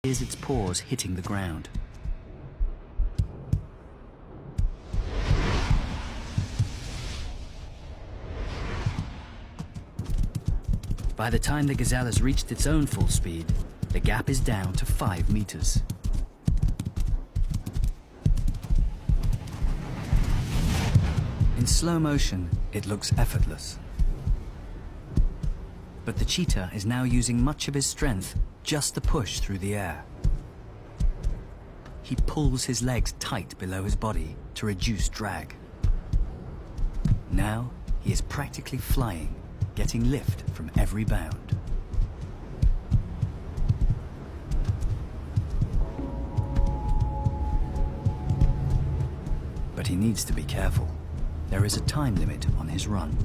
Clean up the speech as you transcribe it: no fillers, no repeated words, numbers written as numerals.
hears its paws hitting the ground. By the time the gazelle has reached its own full speed, the gap is down to 5 meters. In slow motion, it looks effortless. But the cheetah is now using much of his strength just to push through the air. He pulls his legs tight below his body to reduce drag. Now he is practically flying, getting lift from every bound. But he needs to be careful. There is a time limit on his run.